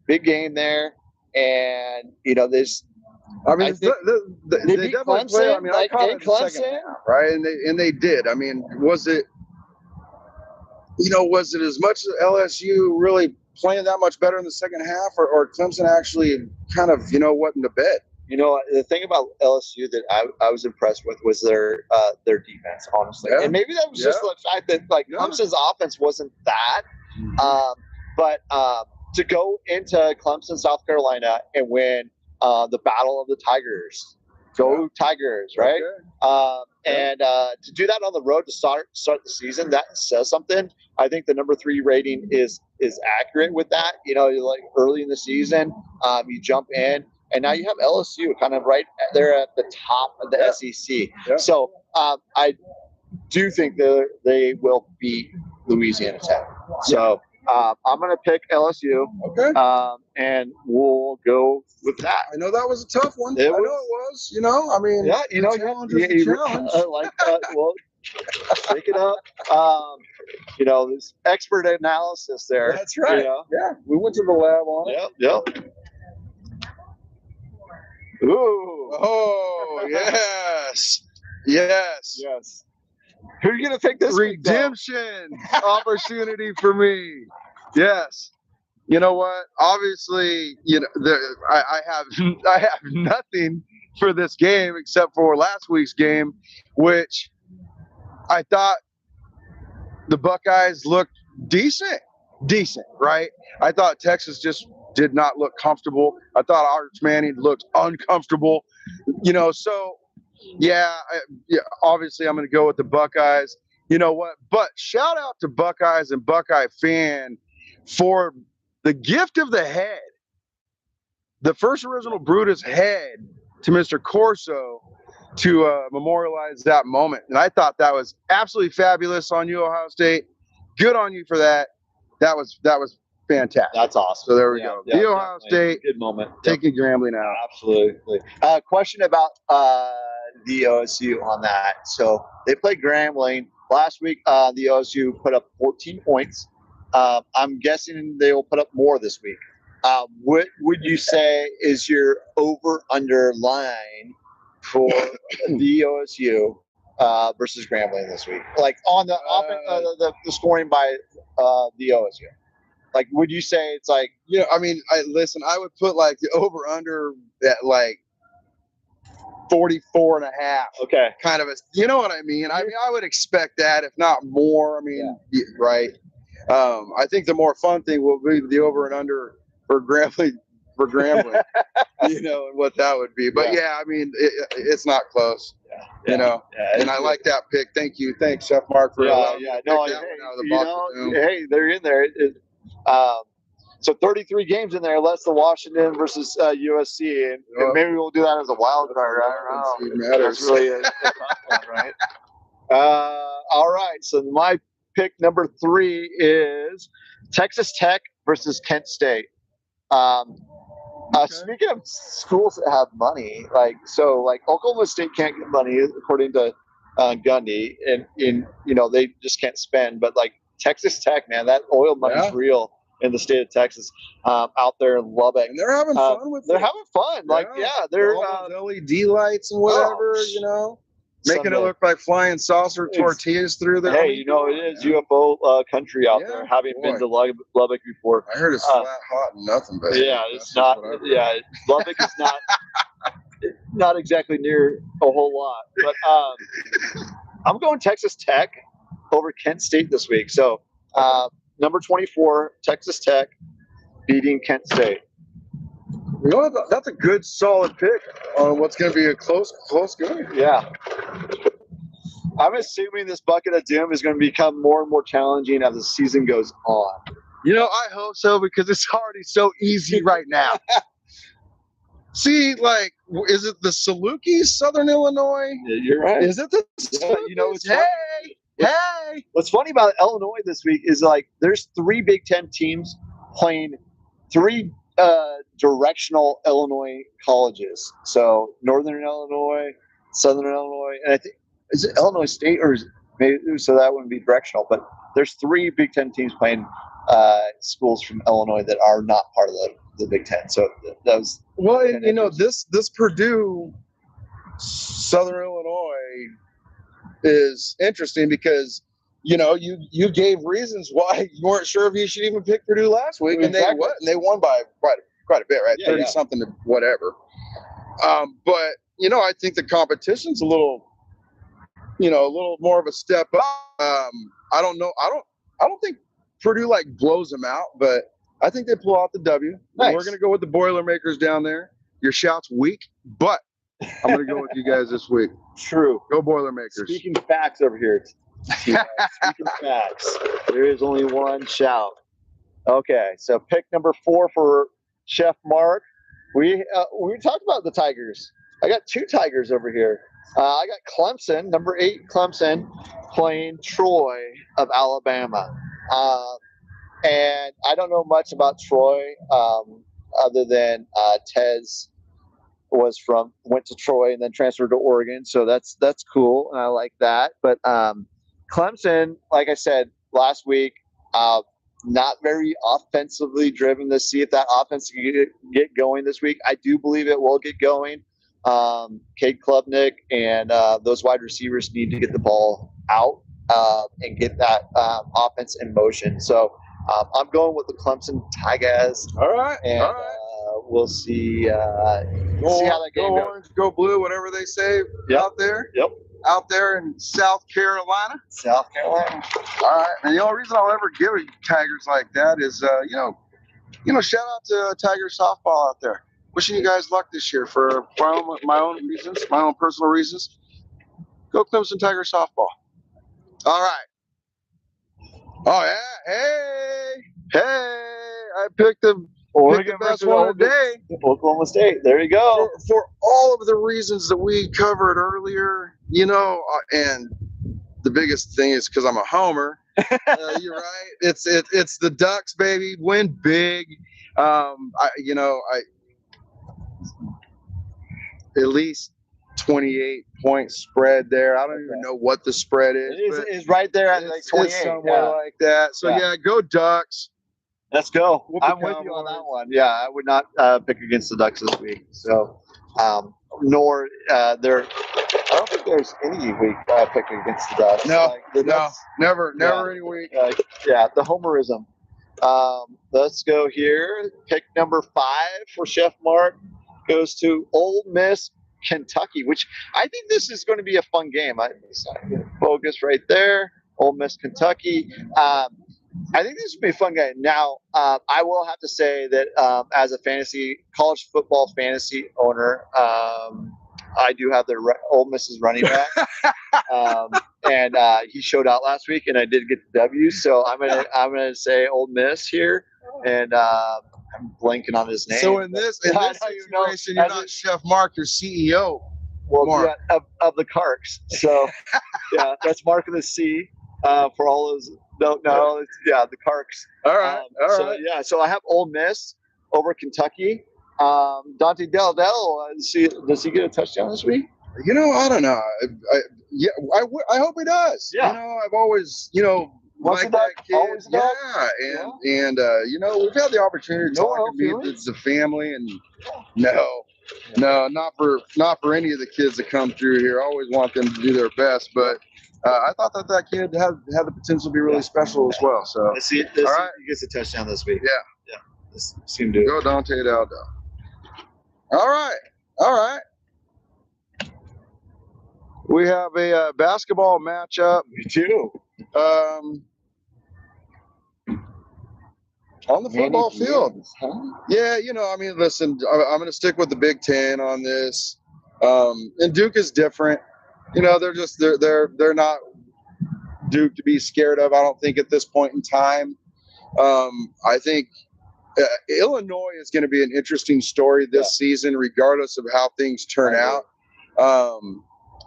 big game there, and this. I mean, they beat Clemson. Play, I mean, like I in Clemson, half, right? And they did. I mean, was it as much as LSU really playing that much better in the second half, or Clemson actually kind of wetting the bed? The thing about LSU that I was impressed with was their defense, honestly. Yeah. And maybe that was just the fact that Clemson's offense wasn't that. But to go into Clemson, South Carolina, and win the Battle of the Tigers, go Tigers, right? Okay. And to do that on the road to start the season, that says something. I think the number 3 rating is accurate with that. Like early in the season, you jump in. And now you have LSU kind of right there at the top of the SEC. Yeah. So I do think they will beat Louisiana Tech. So I'm going to pick LSU. Okay. And we'll go with that. I know that was a tough one. I know it was. I mean, yeah. Challenge is a challenge. I like that. Well, shake it up. This expert analysis there. That's right. Yeah, we went to the lab on it. Yep. Ooh. Oh, yes. Who are you going to pick this redemption opportunity for me? Yes. You know what? Obviously, I have nothing for this game except for last week's game, which I thought the Buckeyes looked decent, right? I thought Texas just did not look comfortable. I thought Arch Manning looked uncomfortable. So obviously I'm going to go with the Buckeyes. You know what? But shout out to Buckeyes and Buckeye fan for the gift of the head, the first original Brutus head to Mr. Corso to memorialize that moment. And I thought that was absolutely fabulous on you, Ohio State. Good on you for that. That was fantastic. That's awesome. So there we go. The Ohio State, good moment. Taking Grambling out. Absolutely. Question about the OSU on that. So they played Grambling last week. The OSU put up 14 points. I'm guessing they will put up more this week. What would you say is your over/under line for the OSU versus Grambling this week? Like on the scoring by the OSU. Like, would you say it's like, I mean, I would put like the over/under at like 44 and a half. Okay. Kind of you know what I mean? I mean, I would expect that, if not more. I mean, right. I think the more fun thing will be the over and under for Grambling for Grambling, and what that would be. But yeah, I mean, it's not close. And I like that pick. Thanks, Chef Marc, for allowing me to pick that one out of the box. Hey, they're in there. So 33 games in there, less the Washington versus USC, and maybe we'll do that as a wild card. I don't know. That's really a tough one, right? All right. So my pick number 3 is Texas Tech versus Kent State. Speaking of schools that have money, like Oklahoma State can't get money according to Gundy, and they just can't spend. But like Texas Tech, man, that oil money's real in the state of Texas, out there in Lubbock. And they're having fun with it. They're having fun. They're all those LED lights and whatever, making it look like flying saucer tortillas through there. Hey, it is UFO country out there. Having been to Lubbock before, I heard it's flat, hot, and nothing. But it's not. Yeah, Lubbock is not exactly near a whole lot. But I'm going Texas Tech over Kent State this week. So number 24, Texas Tech beating Kent State. That's a good, solid pick on what's going to be a close game. Yeah. I'm assuming this bucket of doom is going to become more and more challenging as the season goes on. I hope so, because it's already so easy right now. See, is it the Salukis, Southern Illinois? Yeah, you're right. Is it the Salukis? Hey! What's funny about Illinois this week is there's 3 Big Ten teams playing 3 directional Illinois colleges. So Northern Illinois, Southern Illinois, and I think is it Illinois State or is it maybe so that wouldn't be directional. But there's 3 Big Ten teams playing schools from Illinois that are not part of the Big Ten. So that was this Purdue Southern Illinois is interesting because you gave reasons why you weren't sure if you should even pick Purdue last week, and they won by quite a bit, right? 30 something to whatever. But I think the competition's a little more of a step up. I don't know. I don't think Purdue blows them out, but I think they pull out the W. Nice. We're gonna go with the Boilermakers down there. Your shout's weak, but I'm gonna go with you guys this week. True. Go Boilermakers. Speaking facts over here. Speaking facts. There is only one shout. Okay, so pick number 4 for Chef Marc. We talked about the Tigers. I got 2 Tigers over here. I got Clemson, number 8 Clemson, playing Troy of Alabama. And I don't know much about Troy other than Tez went to Troy and then transferred to Oregon. So that's cool, and I like that. But Clemson, like I said last week, not very offensively driven. To see if that offense can get going this week. I do believe it will get going. Cade Klubnik and those wide receivers need to get the ball out and get that offense in motion. So I'm going with the Clemson Tigers. All right. And we'll see. See how that game goes. Go orange, go blue, whatever they say out there. Yep. Out there in South Carolina. South Carolina. All right. And the only reason I'll ever give Tigers like that is, shout out to Tiger softball out there. Wishing you guys luck this year for my own reasons, my own personal reasons. Go Clemson Tiger softball. All right. Oh yeah. Hey. I picked the best one today. Oklahoma State. There you go. For all of the reasons that we covered earlier, and the biggest thing is because I'm a homer. You're right. It's the Ducks, baby. Win big. At least 28 point spread there. I don't even know what the spread is. It's right there at 28. It's somewhere like that. So go Ducks. Let's go. I'm with you on that one. Yeah, I would not pick against the Ducks this week. So, nor I don't think there's any week pick against the Ducks. No, never any week. The homerism. Let's go here. Pick number 5 for Chef Marc goes to Ole Miss, Kentucky, which I think this is going to be a fun game. Focus right there. Ole Miss, Kentucky. I think this would be a fun game. Now, I will have to say that as a college football fantasy owner, I do have the Ole Miss's running back, and he showed out last week, and I did get the W. So I'm gonna say Ole Miss here, and I'm blanking on his name. So in this situation, you're not Chef Marc, you're CEO. Well, Marc. yeah, of the Carks. So yeah, that's Mark with a C. For all those don't know, it's the Carks. All right, Yeah, so I have Ole Miss over Kentucky. Dante Del, does he get a touchdown this week? You know, I don't know. I hope he does. Yeah. You know, I've always, liked that kid. Yeah, and we've had the opportunity to talk and meet the family, and no, not for any of the kids that come through here. I always want them to do their best, but I thought that kid had the potential to be really special as well. So let's see, he gets a touchdown this week. Yeah. This seemed to go Dante Daldo. All right. We have a basketball matchup. Me too. On the football field. Yeah, listen, I'm going to stick with the Big Ten on this. And Duke is different. They're not Duke to be scared of, I don't think, at this point in time. I think Illinois is going to be an interesting story this season, regardless of how things turn out.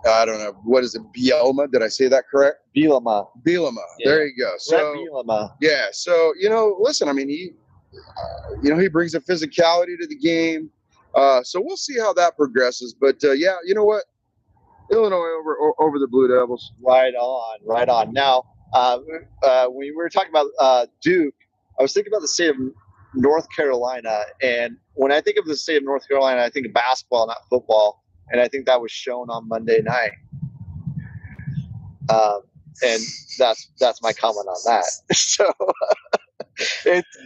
I don't know. What is it? Bielema? Did I say that correct? Bielema. Yeah. There you go. So, Bielema. Yeah. So, listen, I mean, he brings a physicality to the game. So we'll see how that progresses. But, you know what? Illinois over the Blue Devils. Right on. Now, when we were talking about Duke, I was thinking about the state of North Carolina. And when I think of the state of North Carolina, I think of basketball, not football. And I think that was shown on Monday night. And that's my comment on that. So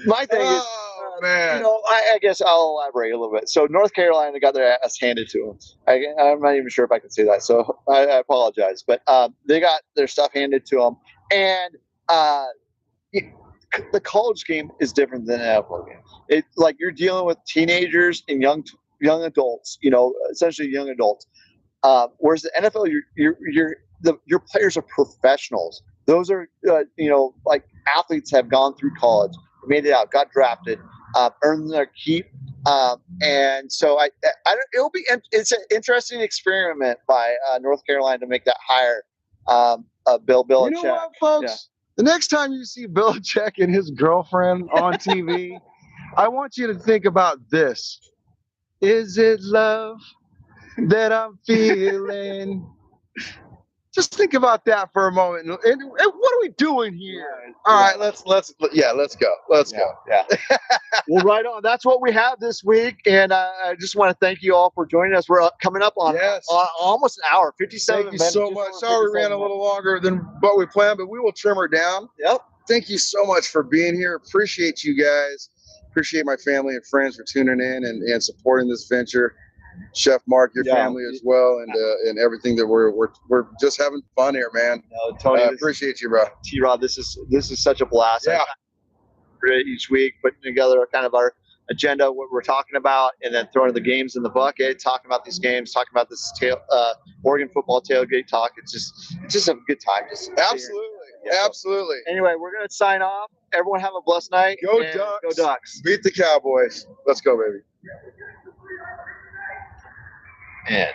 my thing is, man. I guess I'll elaborate a little bit. So North Carolina got their ass handed to them. I'm not even sure if I can say that. So I apologize. But they got their stuff handed to them. And the college game is different than the NFL game. It's like you're dealing with teenagers and young adults, essentially young adults. Whereas the NFL, your players are professionals. Those are, like athletes have gone through college, made it out, got drafted, earned their keep. And so it's an interesting experiment by North Carolina to make that hire Bill Belichick. You know what, folks? Yeah. The next time you see Belichick and his girlfriend on TV, I want you to think about this. Is it love that I'm feeling? Just think about that for a moment. And what are we doing here? All right, let's go. Let's go. Yeah. Well, right on. That's what we have this week, and I just want to thank you all for joining us. We're coming up on almost an hour, 57 minutes. Thank you so much. Sorry we ran a little longer than what we planned, but we will trim her down. Yep. Thank you so much for being here. Appreciate you guys. Appreciate my family and friends for tuning in and supporting this venture. Chef Marc, your family as well, and everything that we're just having fun here, man. No, Tony, appreciate you, bro. T-Rod, this is such a blast. Yeah. Each week, putting together kind of our agenda, what we're talking about, and then throwing the games in the bucket, talking about these games, talking about this Oregon football tailgate talk. It's just a good time. Absolutely. Anyway, we're gonna sign off. Everyone have a blessed night. Go Ducks. Go Ducks. Beat the Cowboys. Let's go, baby. And